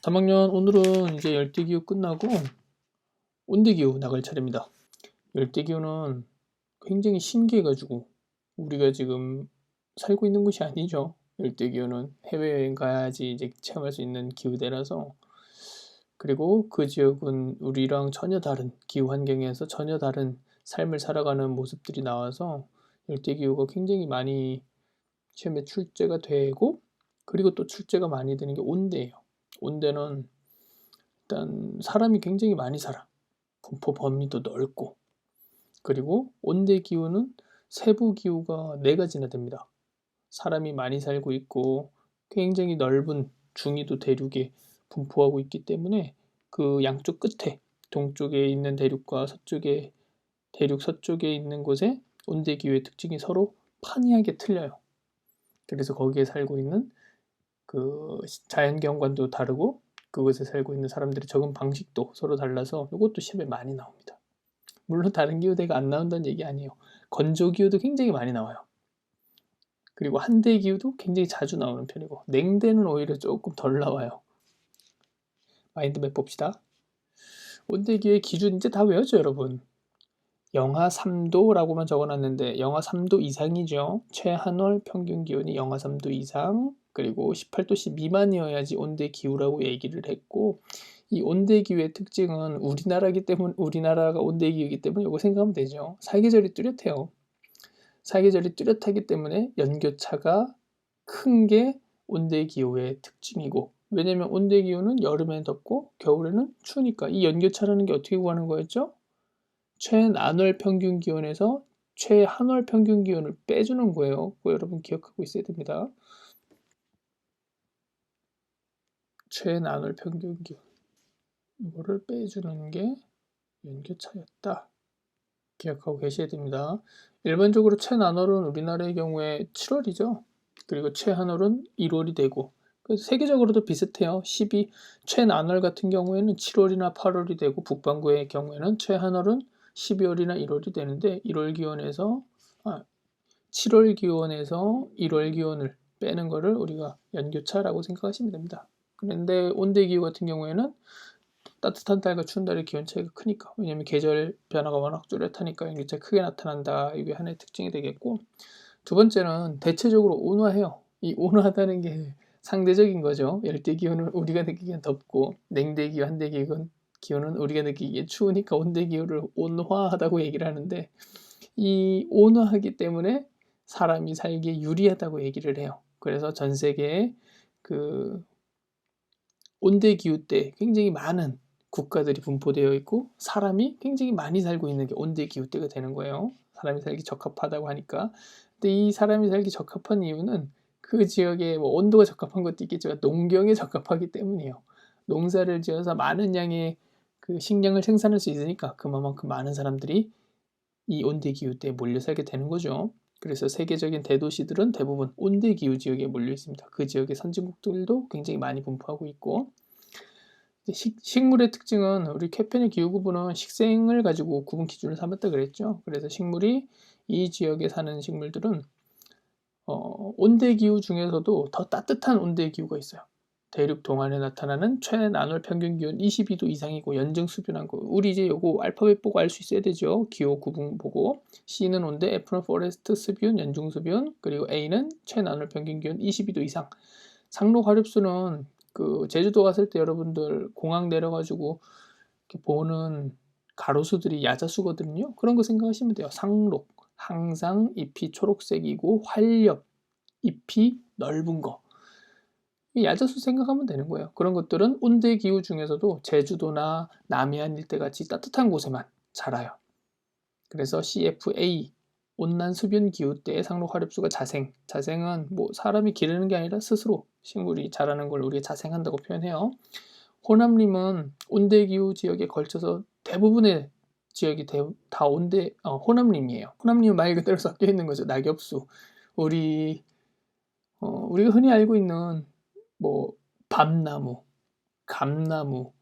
3학년 오늘은 이제 열대기후 끝나고 온대기후 나갈 차례입니다. 열대기후는 굉장히 신기해가지고 우리가 지금 살고 있는 곳이 아니죠. 열대기후는 해외여행 가야지 이제 체험할 수 있는 기후대라서, 그리고 그 지역은 우리랑 전혀 다른 기후 환경에서 전혀 다른 삶을 살아가는 모습들이 나와서 열대기후가 굉장히 많이 시험에 출제가 되고, 그리고 또 출제가 많이 되는 게 온대예요. 온대는 일단 사람이 굉장히 많이 살아. 분포 범위도 넓고, 그리고 온대 기후는 세부 기후가 네 가지나 됩니다. 사람이 많이 살고 있고 굉장히 넓은 중위도 대륙에 분포하고 있기 때문에 그 양쪽 끝에 동쪽에 있는 대륙과 서쪽에 대륙 서쪽에 있는 곳에 온대 기후의 특징이 서로 판이하게 틀려요. 그래서 거기에 살고 있는 그 자연 경관도 다르고 그곳에 살고 있는 사람들의 적응 방식도 서로 달라서 이것도 시험에 많이 나옵니다. 물론 다른 기후대가 안 나온다는 얘기 아니에요. 건조 기후도 굉장히 많이 나와요. 그리고 한대 기후도 굉장히 자주 나오는 편이고, 냉대는 오히려 조금 덜 나와요. 마인드맵 봅시다. 온대 기후의 기준 이제 다 외웠죠, 여러분? 영하 3도라고만 적어놨는데 영하 3도 이상이죠. 최한월 평균 기온이 영하 3도 이상, 그리고 18도씨 미만이어야지 온대 기후라고 얘기를 했고, 이 온대 기후의 특징은 우리나라기 때문에, 우리나라가 온대 기후이기 때문에 이거 생각하면 되죠. 사계절이 뚜렷해요. 사계절이 뚜렷하기 때문에 연교차가 큰 게 온대 기후의 특징이고, 왜냐면 온대 기후는 여름에는 덥고 겨울에는 추우니까 이 연교차라는 게 어떻게 구하는 거였죠? 최난월 평균 기온에서 최한월 평균 기온을 빼주는 거예요. 그거 여러분 기억하고 있어야 됩니다. 최난월 평균 기온, 이거를 빼주는 게 연교차였다. 기억하고 계셔야 됩니다. 일반적으로 최난월은 우리나라의 경우에 7월이죠. 그리고 최한월은 1월이 되고, 그래서 세계적으로도 비슷해요. 최난월 같은 경우에는 7월이나 8월이 되고, 북반구의 경우에는 최한월은 12월이나 1월이 되는데, 7월 기온에서 1월 기온을 빼는 거를 우리가 연교차라고 생각하시면 됩니다. 그런데 온대 기후 같은 경우에는 따뜻한 달과 추운 달의 기온 차이가 크니까, 왜냐면 계절 변화가 워낙 뚜렷하니까 연교차가 크게 나타난다. 이게 하나의 특징이 되겠고, 두 번째는 대체적으로 온화해요. 이 온화하다는 게 상대적인 거죠. 열대 기온은 우리가 느끼기엔 덥고, 냉대 기온, 한대 기온은 우리가 느끼기에 추우니까 온대 기온을 온화하다고 얘기를 하는데, 이 온화하기 때문에 사람이 살기에 유리하다고 얘기를 해요. 그래서 전 세계에 그 온대 기후 때 굉장히 많은 국가들이 분포되어 있고, 사람이 굉장히 많이 살고 있는 게 온대 기후 때가 되는 거예요. 사람이 살기 적합하다고 하니까. 근데 이 사람이 살기 적합한 이유는 그 지역에 뭐 온도가 적합한 것도 있겠지만 농경에 적합하기 때문이에요. 농사를 지어서 많은 양의 그 식량을 생산할 수 있으니까 그만큼 많은 사람들이 이 온대 기후 때에 몰려 살게 되는 거죠. 그래서 세계적인 대도시들은 대부분 온대 기후 지역에 몰려 있습니다. 그 지역의 선진국들도 굉장히 많이 분포하고 있고, 식물의 특징은 우리 케펜의 기후 구분은 식생을 가지고 구분 기준을 삼았다 그랬죠. 그래서 식물이 이 지역에 사는 식물들은 온대 기후 중에서도 더 따뜻한 온대 기후가 있어요. 대륙 동안에 나타나는 최난월 평균 기온 22도 이상이고 연증수변한 거. 우리 이제 요거 알파벳 보고 알 수 있어야 되죠. 기호 구분 보고. C는 온대, F는 포레스트, 습윤, 연중수변, 그리고 A는 최난월 평균 기온 22도 이상. 상록 화립수는 그 제주도 갔을 때 여러분들 공항 내려가지고 이렇게 보는 가로수들이 야자수거든요. 그런 거 생각하시면 돼요. 상록, 항상 잎이 초록색이고 활엽, 잎이 넓은 거. 야자수 생각하면 되는 거예요. 그런 것들은 온대 기후 중에서도 제주도나 남해안 일대 같이 따뜻한 곳에만 자라요. 그래서 CFA, 온난 수변 기후 때의 상록 화립수가 자생. 자생은 뭐 사람이 기르는 게 아니라 스스로 식물이 자라는 걸 우리가 자생한다고 표현해요. 호남림은 온대 기후 지역에 걸쳐서 대부분의 지역이 다 호남림이에요. 호남림은 말 그대로 섞여 있는 거죠. 낙엽수. 우리가 흔히 알고 있는 뭐 밤나무, 감나무,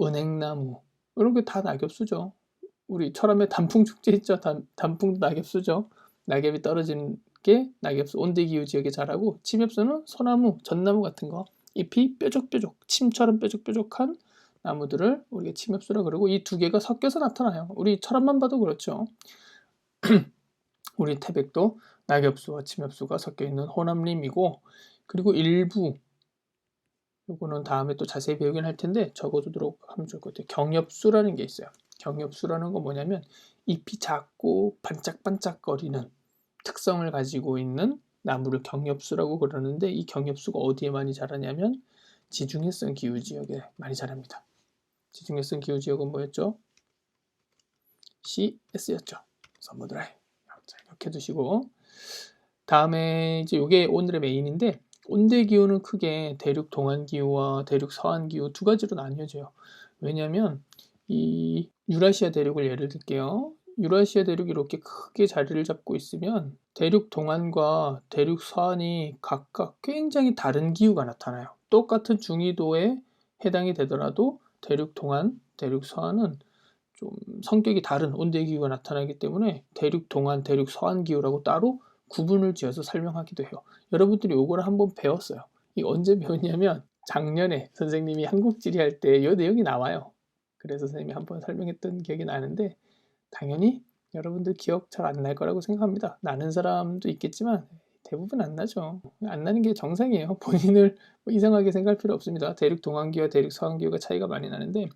은행나무, 이런 게 다 낙엽수죠. 우리 철암에 단풍축제 있죠. 단풍도 낙엽수죠. 낙엽이 떨어지는 게 낙엽수, 온대기후 지역에 자라고, 침엽수는 소나무, 전나무 같은 거, 잎이 뾰족뾰족, 침처럼 뾰족뾰족한 나무들을 우리가 침엽수라 그러고, 이 두 개가 섞여서 나타나요. 우리 철암만 봐도 그렇죠. 우리 태백도 낙엽수와 침엽수가 섞여 있는 호남림이고, 그리고 일부, 요거는 다음에 또 자세히 배우긴 할 텐데 적어두도록 하면 좋을 것 같아요. 경엽수라는 게 있어요. 경엽수라는 건 뭐냐면 잎이 작고 반짝반짝거리는 특성을 가지고 있는 나무를 경엽수라고 그러는데, 이 경엽수가 어디에 많이 자라냐면 지중해성 기후지역에 많이 자랍니다. 지중해성 기후지역은 뭐였죠? CS였죠. 서머드라이. 이렇게 두시고, 다음에 이제 이게 오늘의 메인인데, 온대 기후는 크게 대륙 동안 기후와 대륙 서안 기후 두 가지로 나뉘어져요. 왜냐하면 이 유라시아 대륙을 예를 들게요. 유라시아 대륙이 이렇게 크게 자리를 잡고 있으면 대륙 동안과 대륙 서안이 각각 굉장히 다른 기후가 나타나요. 똑같은 중위도에 해당이 되더라도 대륙 동안, 대륙 서안은 좀 성격이 다른 온대 기후가 나타나기 때문에 대륙 동안, 대륙 서안 기후라고 따로 구분을 지어서 설명하기도 해요. 여러분들이 요거를 한번 배웠어요. 이 언제 배웠냐면 작년에 선생님이 한국지리 할 때 이 내용이 나와요. 그래서 선생님이 한번 설명했던 기억이 나는데, 당연히 여러분들 기억 잘 안 날 거라고 생각합니다. 나는 사람도 있겠지만 대부분 안 나죠. 안 나는 게 정상이에요. 본인을 뭐 이상하게 생각할 필요 없습니다. 대륙 동안기와 대륙 서안기후가 차이가 많이 나는데,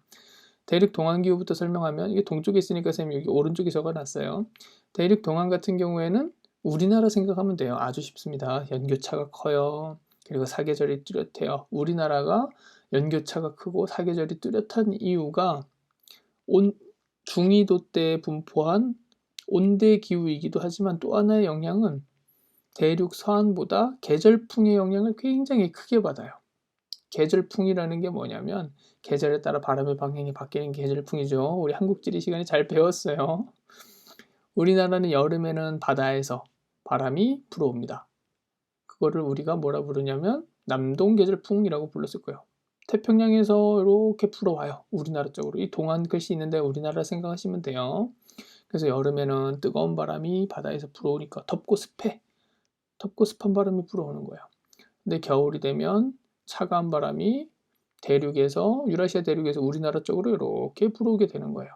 대륙 동안기후부터 설명하면, 이게 동쪽에 있으니까 선생님이 여기 오른쪽에 적어놨어요. 대륙 동안 같은 경우에는 우리나라 생각하면 돼요. 아주 쉽습니다. 연교차가 커요. 그리고 사계절이 뚜렷해요. 우리나라가 연교차가 크고 사계절이 뚜렷한 이유가 중위도 때 분포한 온대 기후이기도 하지만, 또 하나의 영향은 대륙 서안보다 계절풍의 영향을 굉장히 크게 받아요. 계절풍이라는 게 뭐냐면 계절에 따라 바람의 방향이 바뀌는 게 계절풍이죠. 우리 한국지리 시간에 잘 배웠어요. 우리나라는 여름에는 바다에서 바람이 불어옵니다. 그거를 우리가 뭐라 부르냐면 남동계절풍이라고 불렀을 거예요. 태평양에서 이렇게 불어와요. 우리나라 쪽으로. 이 동안 글씨 있는데 우리나라 생각하시면 돼요. 그래서 여름에는 뜨거운 바람이 바다에서 불어오니까 덥고 습해. 덥고 습한 바람이 불어오는 거예요. 근데 겨울이 되면 차가운 바람이 대륙에서, 유라시아 대륙에서 우리나라 쪽으로 이렇게 불어오게 되는 거예요.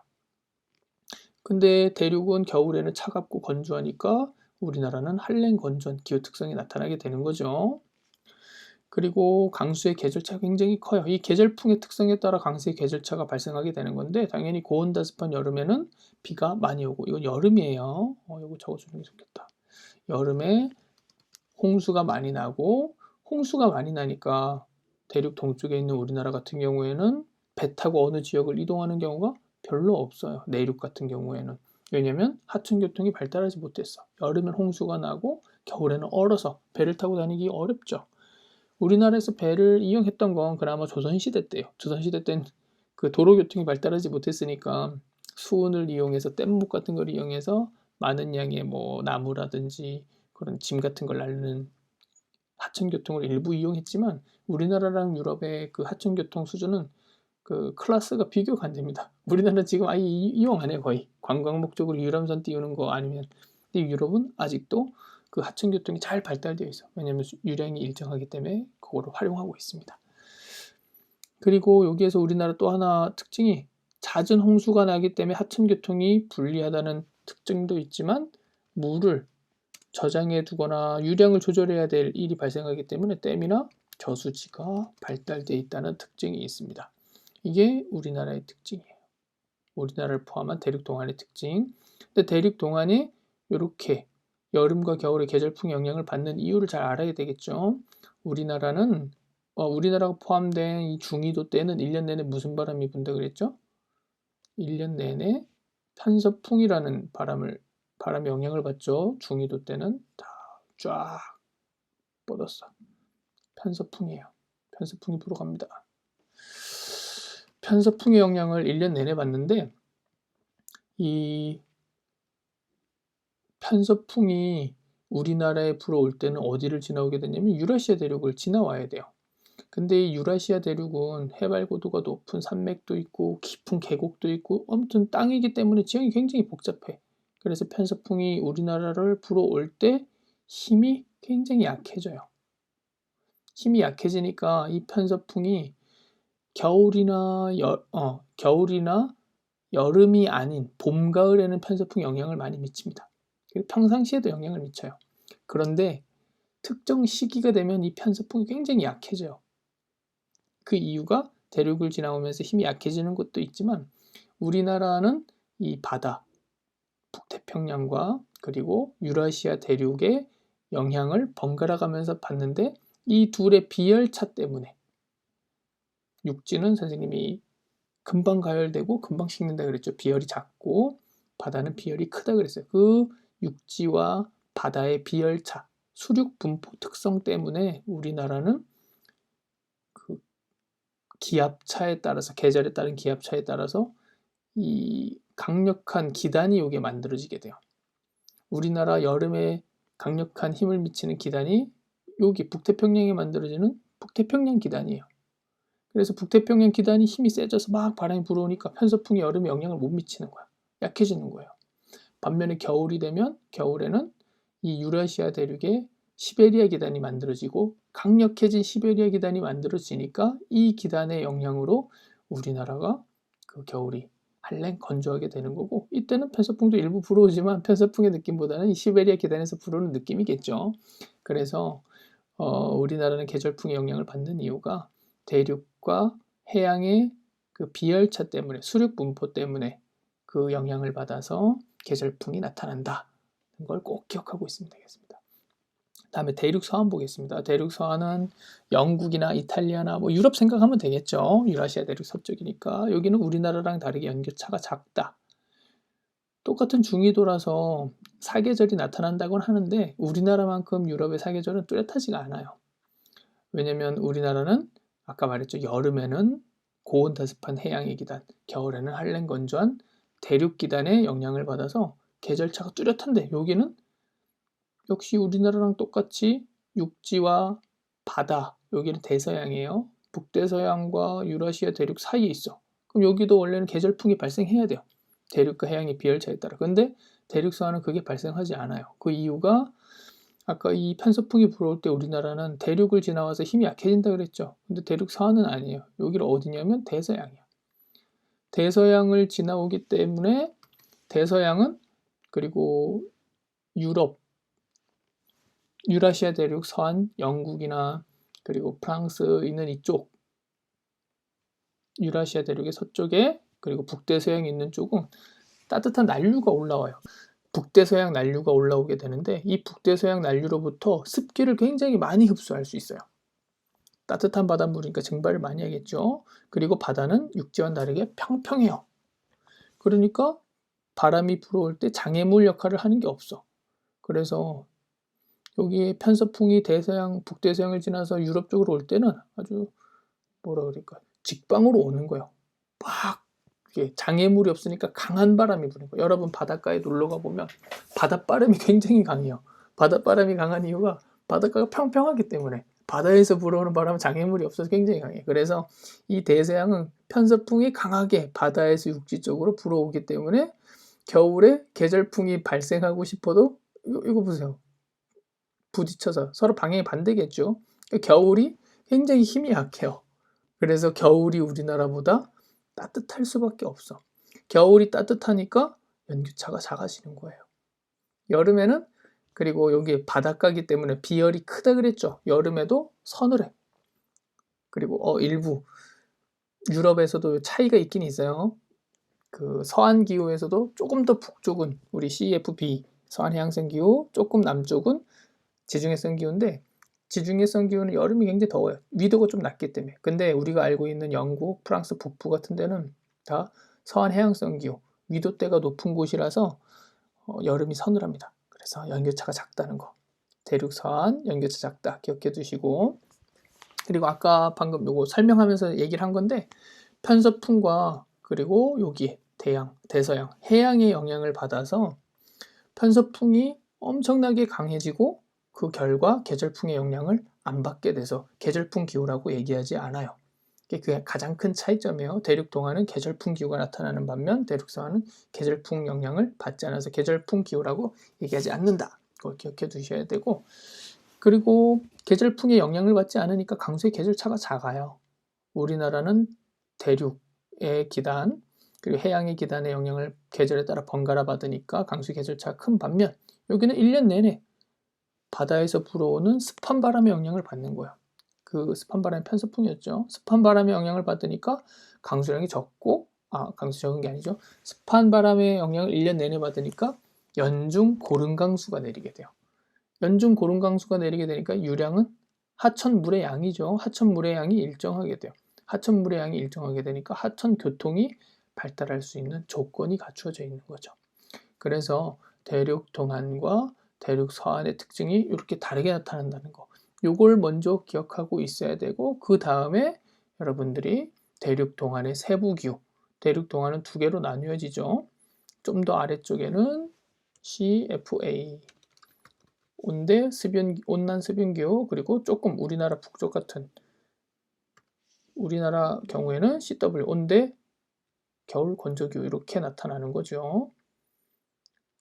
근데 대륙은 겨울에는 차갑고 건조하니까 우리나라는 한랭 건조한 기후 특성이 나타나게 되는 거죠. 그리고 강수의 계절차가 굉장히 커요. 이 계절풍의 특성에 따라 강수의 계절차가 발생하게 되는 건데, 당연히 고온다습한 여름에는 비가 많이 오고, 이건 여름이에요. 이거 적어주는 게 좋겠다. 여름에 홍수가 많이 나고, 홍수가 많이 나니까 대륙 동쪽에 있는 우리나라 같은 경우에는 배 타고 어느 지역을 이동하는 경우가 별로 없어요. 내륙 같은 경우에는. 왜냐면 하천교통이 발달하지 못했어. 여름엔 홍수가 나고 겨울에는 얼어서 배를 타고 다니기 어렵죠. 우리나라에서 배를 이용했던 건 그나마 조선시대 때예요. 조선시대 때는 그 도로교통이 발달하지 못했으니까 수은을 이용해서, 뗏목 같은 걸 이용해서 많은 양의 뭐 나무라든지 그런 짐 같은 걸 싣는 하천교통을 일부 이용했지만, 우리나라랑 유럽의 그 하천교통 수준은 그 클래스가 비교가 안 됩니다. 우리나라는 지금 아예 이용 안 해요. 거의 관광 목적으로 유람선 띄우는 거 아니면. 근데 유럽은 아직도 그 하천교통이 잘 발달되어 있어. 왜냐하면 유량이 일정하기 때문에 그거를 활용하고 있습니다. 그리고 여기에서 우리나라 또 하나 특징이 잦은 홍수가 나기 때문에 하천교통이 불리하다는 특징도 있지만, 물을 저장해 두거나 유량을 조절해야 될 일이 발생하기 때문에 댐이나 저수지가 발달되어 있다는 특징이 있습니다. 이게 우리나라의 특징이에요. 우리나라를 포함한 대륙 동안의 특징. 근데 대륙 동안이 이렇게 여름과 겨울의 계절풍 영향을 받는 이유를 잘 알아야 되겠죠. 우리나라는 우리나라가 포함된 이 중위도 때는 1년 내내 무슨 바람이 분다 그랬죠? 1년 내내 편서풍이라는 바람의 영향을 받죠. 중위도 때는 다 쫙 뻗었어. 편서풍이에요. 편서풍이 불어갑니다. 편서풍의 영향을 1년 내내 받는데, 이 편서풍이 우리나라에 불어올 때는 어디를 지나오게 되냐면 유라시아 대륙을 지나와야 돼요. 근데 이 유라시아 대륙은 해발 고도가 높은 산맥도 있고 깊은 계곡도 있고, 아무튼 땅이기 때문에 지형이 굉장히 복잡해. 그래서 편서풍이 우리나라를 불어올 때 힘이 굉장히 약해져요. 힘이 약해지니까 이 편서풍이 겨울이나 여름이 아닌 봄, 가을에는 편서풍 영향을 많이 미칩니다. 그리고 평상시에도 영향을 미쳐요. 그런데 특정 시기가 되면 이 편서풍이 굉장히 약해져요. 그 이유가 대륙을 지나오면서 힘이 약해지는 것도 있지만 우리나라는 이 바다, 북태평양과 그리고 유라시아 대륙의 영향을 번갈아 가면서 받는데 이 둘의 비열차 때문에 육지는 선생님이 금방 가열되고 금방 식는다 그랬죠. 비열이 작고 바다는 비열이 크다 그랬어요. 그 육지와 바다의 비열차, 수륙 분포 특성 때문에 우리나라는 그 기압차에 따라서 계절에 따른 기압차에 따라서 이 강력한 기단이 요게 만들어지게 돼요. 우리나라 여름에 강력한 힘을 미치는 기단이 여기 북태평양에 만들어지는 북태평양 기단이에요. 그래서 북태평양 기단이 힘이 세져서 막 바람이 불어오니까 편서풍이 여름에 영향을 못 미치는 거야. 약해지는 거예요. 반면에 겨울이 되면 겨울에는 이 유라시아 대륙에 시베리아 기단이 만들어지고 강력해진 시베리아 기단이 만들어지니까 이 기단의 영향으로 우리나라가 그 겨울이 한랭 건조하게 되는 거고 이때는 편서풍도 일부 불어오지만 편서풍의 느낌보다는 이 시베리아 기단에서 불어오는 느낌이겠죠. 그래서 우리나라는 계절풍의 영향을 받는 이유가 대륙과 해양의 그 비열차 때문에 수륙 분포 때문에 그 영향을 받아서 계절풍이 나타난다는 걸 꼭 기억하고 있으면 되겠습니다. 다음에 대륙 서안 보겠습니다. 대륙 서안은 영국이나 이탈리아나 뭐 유럽 생각하면 되겠죠. 유라시아 대륙 서쪽이니까 여기는 우리나라랑 다르게 연교차가 작다. 똑같은 중위도라서 사계절이 나타난다곤 하는데 우리나라만큼 유럽의 사계절은 뚜렷하지가 않아요. 왜냐면 우리나라는 아까 말했죠. 여름에는 고온다습한 해양의 기단, 겨울에는 한랭 건조한 대륙 기단의 영향을 받아서 계절차가 뚜렷한데 여기는 역시 우리나라랑 똑같이 육지와 바다, 여기는 대서양이에요. 북대서양과 유라시아 대륙 사이에 있어. 그럼 여기도 원래는 계절풍이 발생해야 돼요. 대륙과 해양의 비열차에 따라. 근데 대륙서안은 그게 발생하지 않아요. 그 이유가 아까 이 편서풍이 불어올 때 우리나라는 대륙을 지나와서 힘이 약해진다 그랬죠. 근데 대륙 서안은 아니에요. 여기를 어디냐면 대서양이에요. 대서양을 지나오기 때문에 대서양은 그리고 유럽, 유라시아 대륙 서안, 영국이나 그리고 프랑스 있는 이쪽 유라시아 대륙의 서쪽에 그리고 북대서양이 있는 쪽은 따뜻한 난류가 올라와요. 북대서양 난류가 올라오게 되는데 이 북대서양 난류로부터 습기를 굉장히 많이 흡수할 수 있어요. 따뜻한 바닷물이니까 증발을 많이 하겠죠. 그리고 바다는 육지와는 다르게 평평해요. 그러니까 바람이 불어올 때 장애물 역할을 하는 게 없어. 그래서 여기에 편서풍이 대서양, 북대서양을 지나서 유럽 쪽으로 올 때는 아주 뭐라 그럴까 직방으로 오는 거예요. 막 장애물이 없으니까 강한 바람이 부는 거예요. 여러분 바닷가에 놀러 가보면 바닷바람이 굉장히 강해요. 바닷바람이 강한 이유가 바닷가가 평평하기 때문에 바다에서 불어오는 바람은 장애물이 없어서 굉장히 강해요. 그래서 이 대서양은 편서풍이 강하게 바다에서 육지 쪽으로 불어오기 때문에 겨울에 계절풍이 발생하고 싶어도 이거 보세요. 부딪혀서 서로 방향이 반대겠죠. 겨울이 굉장히 힘이 약해요. 그래서 겨울이 우리나라보다 따뜻할 수밖에 없어. 겨울이 따뜻하니까 연교차가 작아지는 거예요. 여름에는 그리고 여기 바닷가기 때문에 비열이 크다 그랬죠. 여름에도 서늘해. 그리고 일부 유럽에서도 차이가 있긴 있어요. 그 서안 기후에서도 조금 더 북쪽은 우리 CFB 서안 해양성 기후, 조금 남쪽은 지중해성 기후인데 지중해성 기후는 여름이 굉장히 더워요. 위도가 좀 낮기 때문에. 근데 우리가 알고 있는 영국, 프랑스 북부 같은 데는 다 서안 해양성 기후, 위도대가 높은 곳이라서 여름이 서늘합니다. 그래서 연교차가 작다는 거. 대륙 서안 연교차 작다 기억해 두시고 그리고 아까 방금 요거 설명하면서 얘기를 한 건데 편서풍과 그리고 여기 대서양, 해양의 영향을 받아서 편서풍이 엄청나게 강해지고 그 결과 계절풍의 영향을 안 받게 돼서 계절풍 기후라고 얘기하지 않아요. 그게 가장 큰 차이점이에요. 대륙 동안은 계절풍 기후가 나타나는 반면 대륙 서안은 계절풍 영향을 받지 않아서 계절풍 기후라고 얘기하지 않는다. 그걸 기억해 두셔야 되고 그리고 계절풍의 영향을 받지 않으니까 강수의 계절차가 작아요. 우리나라는 대륙의 기단 그리고 해양의 기단의 영향을 계절에 따라 번갈아 받으니까 강수 계절차가 큰 반면 여기는 1년 내내 바다에서 불어오는 습한 바람의 영향을 받는 거예요. 그 습한 바람이 편서풍이었죠. 습한 바람의 영향을 받으니까 강수량이 적고 강수 적은 게 아니죠. 습한 바람의 영향을 1년 내내 받으니까 연중 고른 강수가 내리게 돼요. 연중 고른 강수가 내리게 되니까 유량은 하천 물의 양이죠. 하천 물의 양이 일정하게 돼요. 하천 물의 양이 일정하게 되니까 하천 교통이 발달할 수 있는 조건이 갖추어져 있는 거죠. 그래서 대륙 동안과 대륙 서안의 특징이 이렇게 다르게 나타난다는 거. 요걸 먼저 기억하고 있어야 되고 그 다음에 여러분들이 대륙 동안의 세부 기후, 대륙 동안은 두 개로 나뉘어지죠. 좀 더 아래쪽에는 CFA, 온난 습연 기후, 그리고 조금 우리나라 북쪽 같은 우리나라 경우에는 CW, 온대 겨울 건조 기후 이렇게 나타나는 거죠.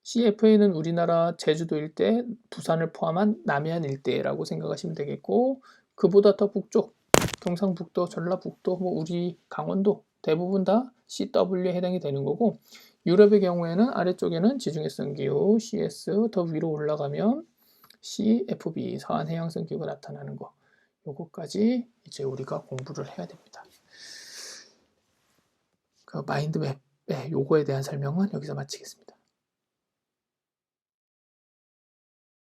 CFA는 우리나라 제주도 일대, 부산을 포함한 남해안 일대라고 생각하시면 되겠고 그보다 더 북쪽, 경상북도, 전라북도, 우리 강원도 대부분 다 CW에 해당이 되는 거고 유럽의 경우에는 아래쪽에는 지중해성 기후, CS, 더 위로 올라가면 CFB, 서한 해양성 기후가 나타나는 거 요거까지 이제 우리가 공부를 해야 됩니다. 그 마인드맵 요거에 대한 설명은 여기서 마치겠습니다.